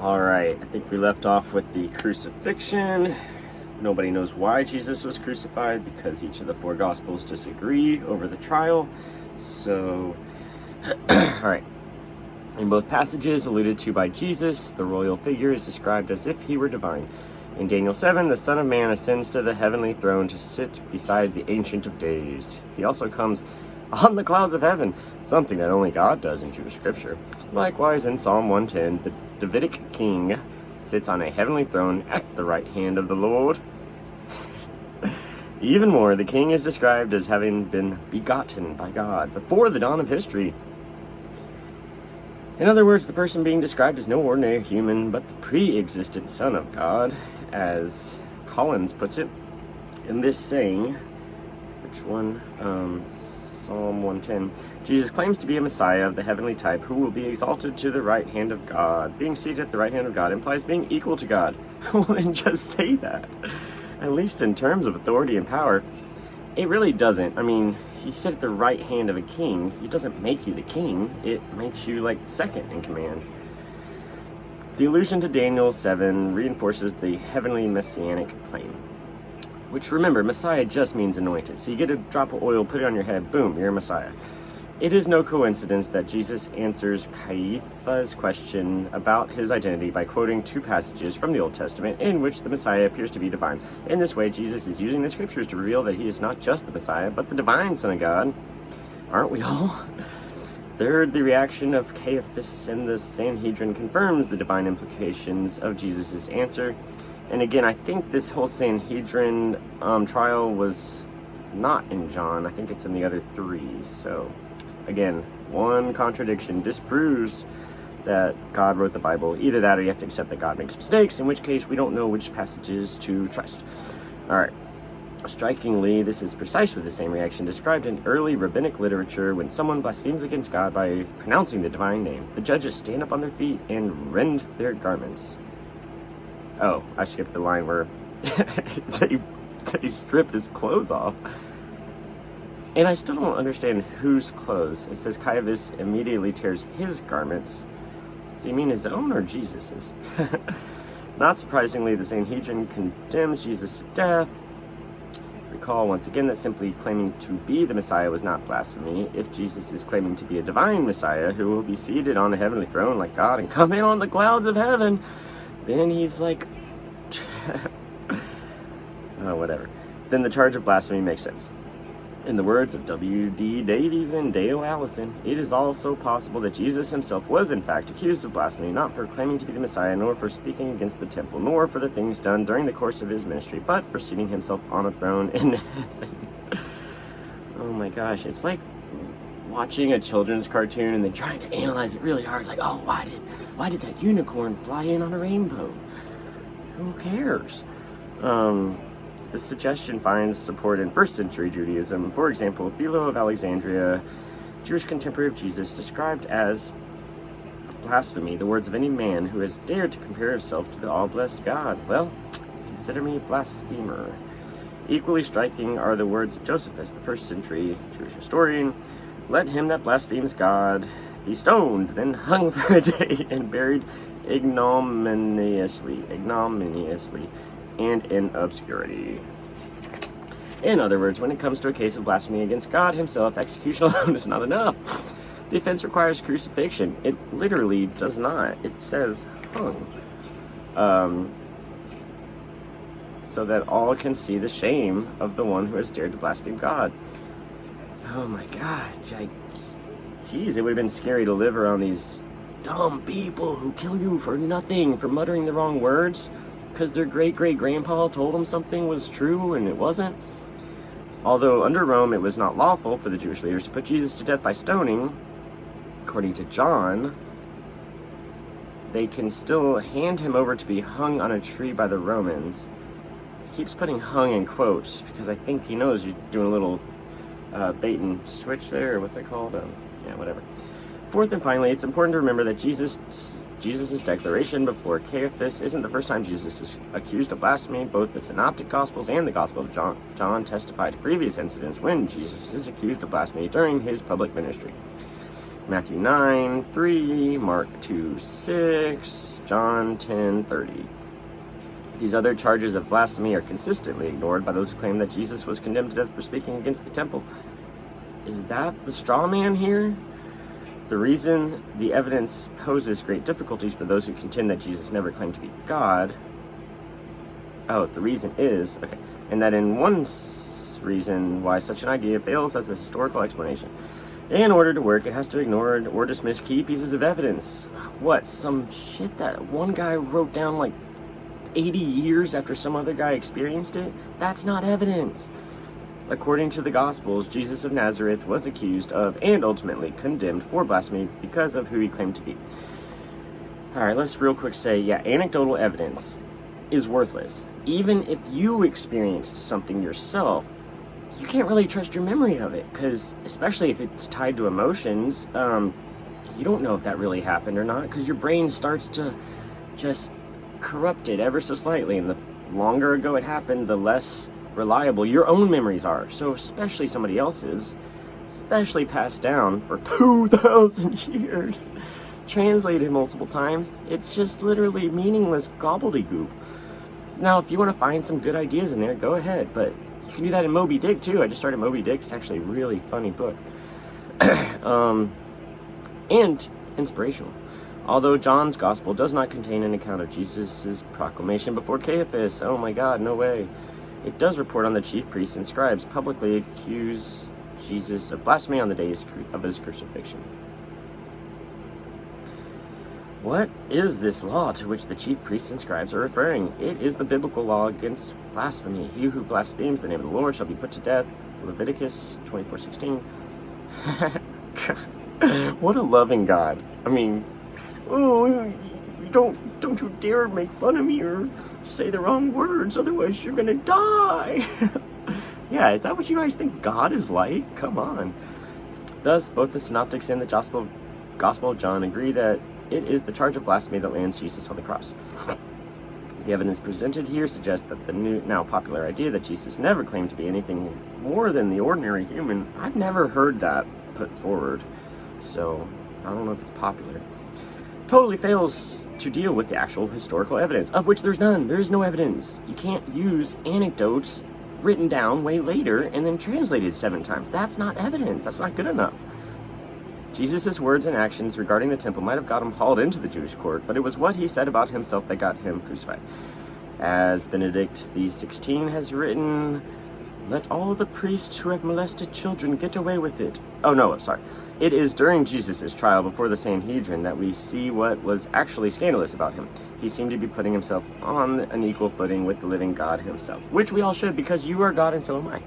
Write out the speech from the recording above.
Alright, I think we left off with the crucifixion. Nobody knows why Jesus was crucified because each of the four Gospels disagree over the trial. So, alright. In both passages alluded to by Jesus, the royal figure is described as if he were divine. In Daniel 7, the Son of Man ascends to the heavenly throne to sit beside the Ancient of Days. He also comes on the clouds of heaven, something that only God does in Jewish scripture. Likewise, in Psalm 110, the Davidic king sits on a heavenly throne at the right hand of the Lord. Even more, the king is described as having been begotten by God before the dawn of history. In other words, the person being described is no ordinary human, but the pre-existent Son of God, as Collins puts it in this saying. Which one? Psalm 110. Jesus claims to be a Messiah of the heavenly type who will be exalted to the right hand of God. Being seated at the right hand of God implies being equal to God. Well, then just say that. At least in terms of authority and power. It really doesn't. I mean, you sit at the right hand of a king. It doesn't make you the king. It makes you, like, second in command. The allusion to Daniel 7 reinforces the heavenly messianic claim. Which, remember, Messiah just means anointed. So you get a drop of oil, put it on your head, boom, you're a Messiah. It is no coincidence that Jesus answers Caiaphas' question about his identity by quoting two passages from the Old Testament in which the Messiah appears to be divine. In this way, Jesus is using the scriptures to reveal that he is not just the Messiah, but the divine Son of God. Aren't we all? Third, the reaction of Caiaphas and the Sanhedrin confirms the divine implications of Jesus' answer. And again, I think this whole Sanhedrin trial was not in John. I think it's in the other three. So, again, one contradiction disproves that God wrote the Bible. Either that or you have to accept that God makes mistakes, in which case we don't know which passages to trust. Alright. Strikingly, this is precisely the same reaction described in early rabbinic literature when someone blasphemes against God by pronouncing the divine name. The judges stand up on their feet and rend their garments. Oh, I skipped the line where they strip his clothes off. And I still don't understand whose clothes. It says Caiaphas immediately tears his garments. Does he mean his own or Jesus's? Not surprisingly, the Sanhedrin condemns Jesus to death. Recall once again that simply claiming to be the Messiah was not blasphemy. If Jesus is claiming to be a divine Messiah who will be seated on a heavenly throne like God and come in on the clouds of heaven, then he's like, oh, whatever. Then the charge of blasphemy makes sense. In the words of W.D. Davies and Dale Allison, it is also possible that Jesus himself was in fact accused of blasphemy, not for claiming to be the Messiah, nor for speaking against the temple, nor for the things done during the course of his ministry, but for seating himself on a throne in heaven. Oh my gosh, it's like watching a children's cartoon and then trying to analyze it really hard, like, oh, why did that unicorn fly in on a rainbow? Who cares? This suggestion finds support in first century Judaism. For example, Philo of Alexandria, Jewish contemporary of Jesus, described as blasphemy the words of any man who has dared to compare himself to the all-blessed God. Well, consider me a blasphemer. Equally striking are the words of Josephus, the first century Jewish historian. Let him that blasphemes God be stoned, then hung for a day, and buried ignominiously, and in obscurity. In other words, when it comes to a case of blasphemy against God himself, execution alone is not enough. The offense requires crucifixion. It literally does not. It says hung. So that all can see the shame of the one who has dared to blaspheme God. Oh my God. Geez, it would have been scary to live around these dumb people who kill you for nothing, for muttering the wrong words, because their great-great-grandpa told them something was true and it wasn't. Although under Rome it was not lawful for the Jewish leaders to put Jesus to death by stoning, according to John, they can still hand him over to be hung on a tree by the Romans. He keeps putting hung in quotes because I think he knows you're doing a little bait and switch there, or what's that called? Yeah, whatever. Fourth and finally, it's important to remember that Jesus' declaration before Caiaphas isn't the first time Jesus is accused of blasphemy. Both the Synoptic Gospels and the Gospel of John testify to previous incidents when Jesus is accused of blasphemy during his public ministry. Matthew 9:3, Mark 2:6, John 10:30. These other charges of blasphemy are consistently ignored by those who claim that Jesus was condemned to death for speaking against the temple. Is that the straw man here? The reason the evidence poses great difficulties for those who contend that Jesus never claimed to be God. Oh, the reason is, okay, and that in one reason why such an idea fails as a historical explanation. In order to work, it has to ignore or dismiss key pieces of evidence. What, some shit that one guy wrote down like 80 years after some other guy experienced it? That's not evidence. According to the Gospels, Jesus of Nazareth was accused of and ultimately condemned for blasphemy because of who he claimed to be. Alright, let's real quick say, yeah, anecdotal evidence is worthless. Even if you experienced something yourself, you can't really trust your memory of it, because especially if it's tied to emotions, you don't know if that really happened or not, because your brain starts to just corrupt it ever so slightly, and the longer ago it happened, the less reliable your own memories are. So especially somebody else's, especially passed down for 2,000 years, translated multiple times, it's just literally meaningless gobbledygook. Now, if you want to find some good ideas in there, go ahead, but you can do that in Moby Dick too. I just started Moby Dick. It's actually a really funny book. And inspirational. Although John's Gospel does not contain an account of Jesus' proclamation before Caiaphas, oh my god, no way. It does report on the chief priests and scribes publicly accuse Jesus of blasphemy on the day of his crucifixion. What is this law to which the chief priests and scribes are referring? It is the biblical law against blasphemy. He who blasphemes the name of the Lord shall be put to death. Leviticus 24:16. What a loving God. I mean, oh, don't you dare make fun of me or say the wrong words, otherwise you're gonna die. Yeah, is that what you guys think God is like? Come on. Thus, both the Synoptics and the Gospel of John agree that it is the charge of blasphemy that lands Jesus on the cross. The evidence presented here suggests that the now popular idea that Jesus never claimed to be anything more than the ordinary human, I've never heard that put forward, so I don't know if it's popular, totally fails to deal with the actual historical evidence, of which there's none. There is no evidence. You can't use anecdotes written down way later and then translated 7 times. That's not evidence. That's not good enough. Jesus' words and actions regarding the temple might have got him hauled into the Jewish court, but it was what he said about himself that got him crucified. As Benedict XVI has written, let all the priests who have molested children get away with it. Oh no, sorry. It is during Jesus' trial before the Sanhedrin that we see what was actually scandalous about him. He seemed to be putting himself on an equal footing with the living God himself, which we all should, because you are God and so am I.